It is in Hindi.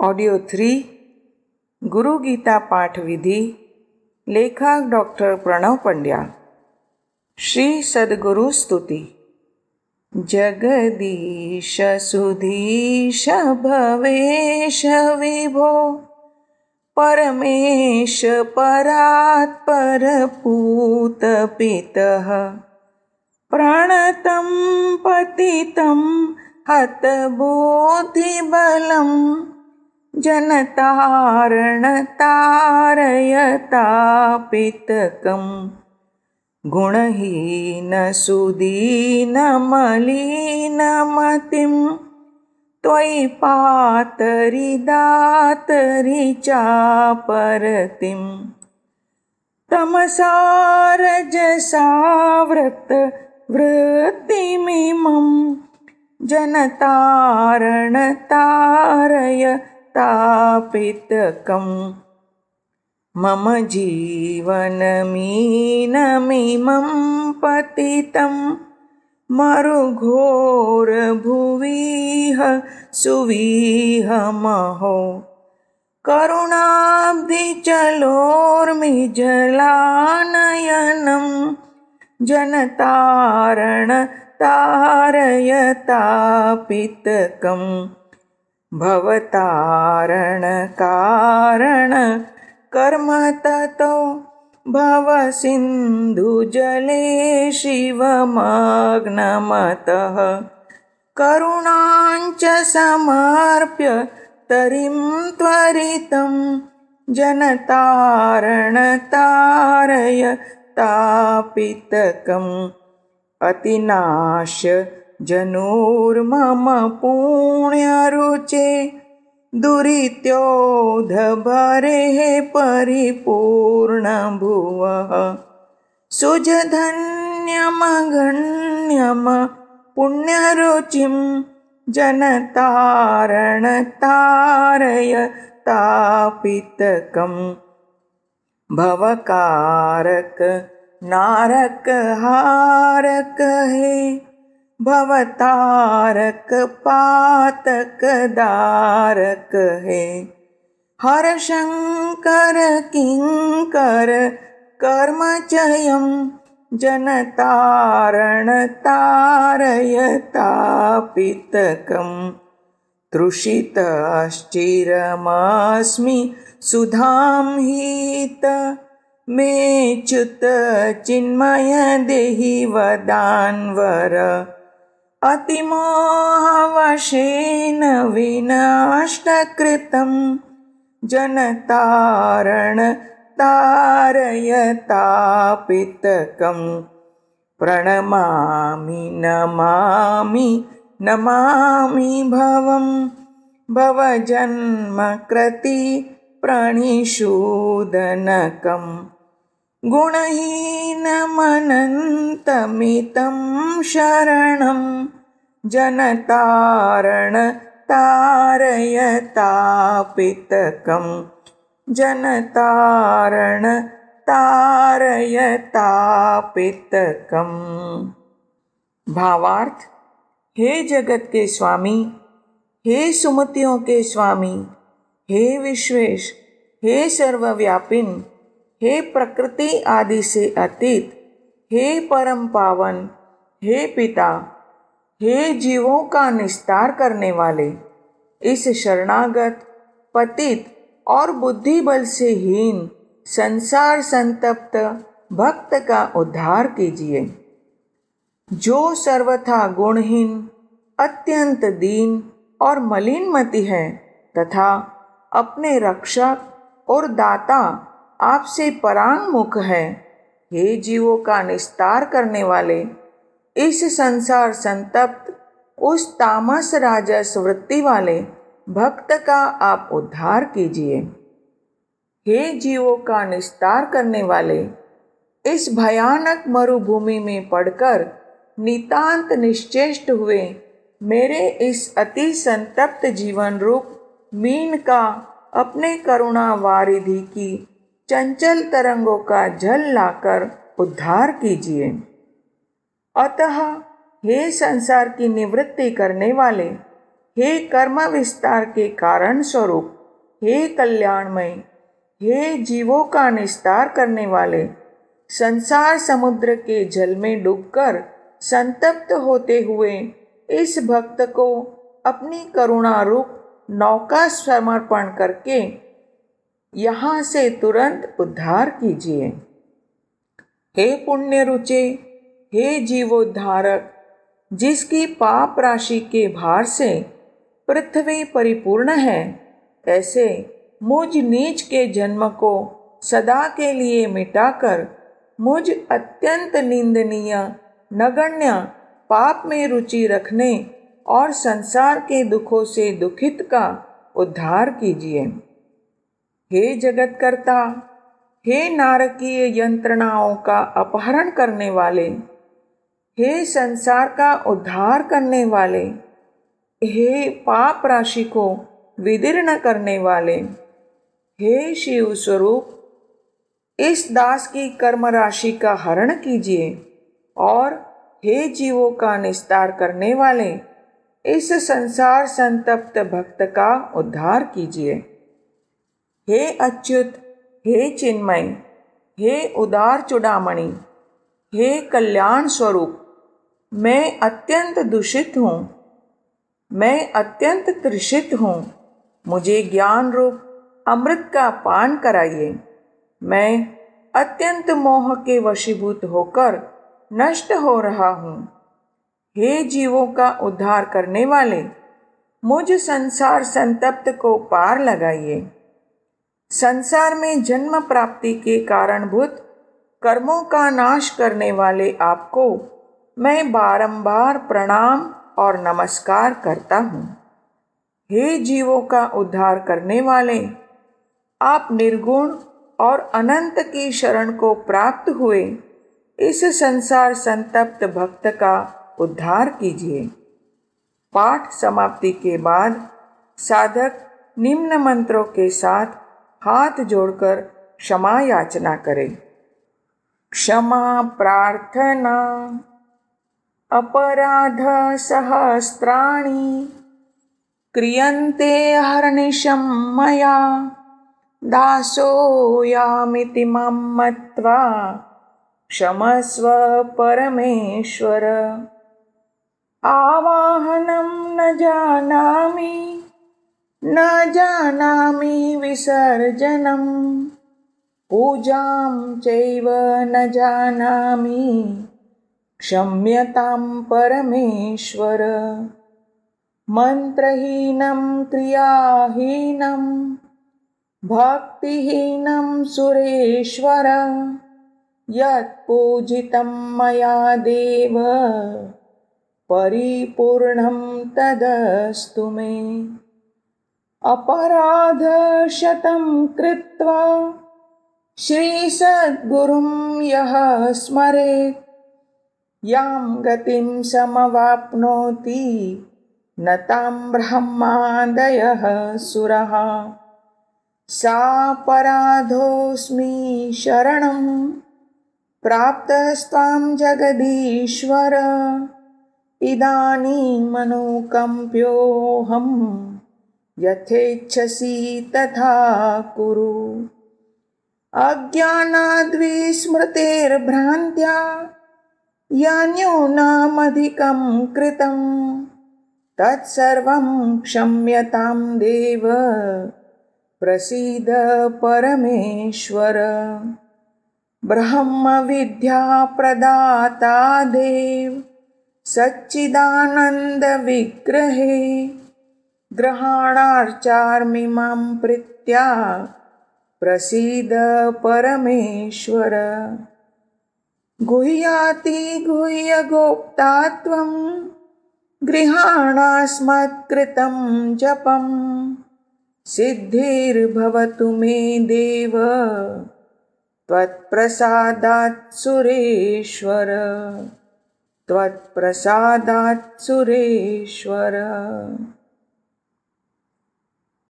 ऑडियो 3 गुरु गीता पाठ विधि लेखक डॉक्टर प्रणव पंड्या। श्री सद्गुरु स्तुति। जगदीश सुधीश भवेश विभो परमेश परात्पर पूत पितः प्रणतं पतितं हतबुद्धिबलं जनतारण तारयतापितकं गुणहीन सुदीन मलिनमतिं त्वयि पातरि दातरि चापरतिं तमसा रजसावृत वृत्तिमिमं जनतारण तारयतापितकं मम जीवनमीनमिमं पतितं मरुघोरभुविह सुविहमहो करुणाब्धिचलोर्मिजलानयनं जनतारण तारयतापितकं भवतारण कारण कर्म ततो भवसिन्धुजले शिवमग्नमतः करुणाञ्च समर्प्य तरिं त्वरितं जनतारण तारयतापितकम् अतिनाश जनुर्मम पुण्यरुचे दुरित्योधभरेः परिपूर्णभुवः सुजधन्यमगण्यम पुण्यरुचिं जनतारण तारयतापितकं भवकारक नारक हारक हे भवतारक पातक दारक हे हर शंकर किंकर कर्मचयं जनतारण तारयतापितकं तृषितश्चिरमस्मि सुधां हीत मे च्युत चिन्मय देहि वदान्वर अतिमोहवशेन विनष्टकृतं जनतारण तारयतापितकं प्रणमामि नमामि नमामि भवं भवजन्मकृति प्रणिषूदनकं गुणहीनमनन्तमितं शरणं जनतारण तारयतापितकं जनतारण तारयतापितकं। भावार्थ: हे जगत के स्वामी, हे सुमतियों के स्वामी, हे विश्वेश, हे सर्वव्यापिन, हे प्रकृति आदि से अतीत, हे परम पावन, हे पिता, हे जीवों का निस्तार करने वाले, इस शरणागत पतित और बुद्धि बल से हीन संसार संतप्त भक्त का उद्धार कीजिए। जो सर्वथा गुणहीन, अत्यंत दीन और मलिनमति है तथा अपने रक्षक और दाता आपसे परांगमुख है, हे जीवों का निस्तार करने वाले, इस संसार संतप्त उस तामस राजस वृत्ति वाले भक्त का आप उद्धार कीजिए। हे जीवों का निस्तार करने वाले, इस भयानक मरुभूमि में पड़कर नितांत निश्चेष्ट हुए मेरे इस अति संतप्त जीवन रूप मीन का अपने करुणा वारिधि की चंचल तरंगों का जल लाकर उद्धार कीजिए। अतः हे संसार की निवृत्ति करने वाले, हे कर्म विस्तार के कारण स्वरूप, हे कल्याणमय, हे जीवों का निस्तार करने वाले, संसार समुद्र के जल में डूबकर संतप्त होते हुए इस भक्त को अपनी करुणा रूप नौका समर्पण करके यहाँ से तुरंत उद्धार कीजिए। हे पुण्य रुचे, हे जीवोद्धारक, जिसकी पाप राशि के भार से पृथ्वी परिपूर्ण है, ऐसे मुझ नीच के जन्म को सदा के लिए मिटाकर मुझ अत्यंत निंदनीय नगण्य पाप में रुचि रखने और संसार के दुखों से दुखित का उद्धार कीजिए। हे जगतकर्ता, हे नारकीय यंत्रणाओं का अपहरण करने वाले, हे संसार का उद्धार करने वाले, हे पाप राशि को विदीर्ण करने वाले, हे शिव स्वरूप, इस दास की कर्म राशि का हरण कीजिए और हे जीवों का निस्तार करने वाले, इस संसार संतप्त भक्त का उद्धार कीजिए। हे अच्युत, हे चिन्मय, हे उदार चूड़ामणि, हे कल्याण स्वरूप, मैं अत्यंत दूषित हूँ, मैं अत्यंत तृषित हूँ, मुझे ज्ञान रूप अमृत का पान कराइए। मैं अत्यंत मोह के वशीभूत होकर नष्ट हो रहा हूँ। हे जीवों का उद्धार करने वाले, मुझ संसार संतप्त को पार लगाइए। संसार में जन्म प्राप्ति के कारणभूत कर्मों का नाश करने वाले आपको मैं बारंबार प्रणाम और नमस्कार करता हूँ। हे जीवों का उद्धार करने वाले, आप निर्गुण और अनंत की शरण को प्राप्त हुए इस संसार संतप्त भक्त का उद्धार कीजिए। पाठ समाप्ति के बाद साधक निम्न मंत्रों के साथ हाथ जोड़कर क्षमा याचना करे। क्षमा प्रार्थना। अपराध सहस्राणि क्रियन्ते अहर्निशं मया, दासोऽयमिति मां मत्वा क्षमस्व परमेश्वर। आवाहनं न जानामि विसर्जनं, पूजां चैव न जानामि, क्षम्यतां परमेश्वर। मन्त्रहीनं क्रियाहीनं भक्तिहीनं सुरेश्वर, यत्पूजितं मया देव परिपूर्णं तदस्तु मे। अपराधशतं कृत्वा श्रीसद्गुरुं यः स्मरेत्, यां गतिं समवाप्नोति न तां ब्रह्मादयः सुरः। सापराधोऽस्मि शरणं प्राप्तस्त्वां जगदीश्वर, इदानीमनुकम्प्योऽहं यथेच्छसि तथा कुरु। अज्ञानाद्विस्मृतेर्भ्रान्त्या यान्यूनमधिकं कृतं, तत्सर्वं क्षम्यतां देव प्रसीद परमेश्वर। ब्रह्म विद्या प्रदाता देव सच्चिदानंद विग्रहे, ग्रहणार्चामि मां प्रीत्या प्रसीद परमेश्वर। गुह्याति गुह्य गोप्ता त्वं, गृहाणास्मत्कृतं जपं, सिद्धिर्भवतु मे देव त्वत्प्रसादात् सुरेश्वर, त्वत्प्रसादात् सुरेश्वर।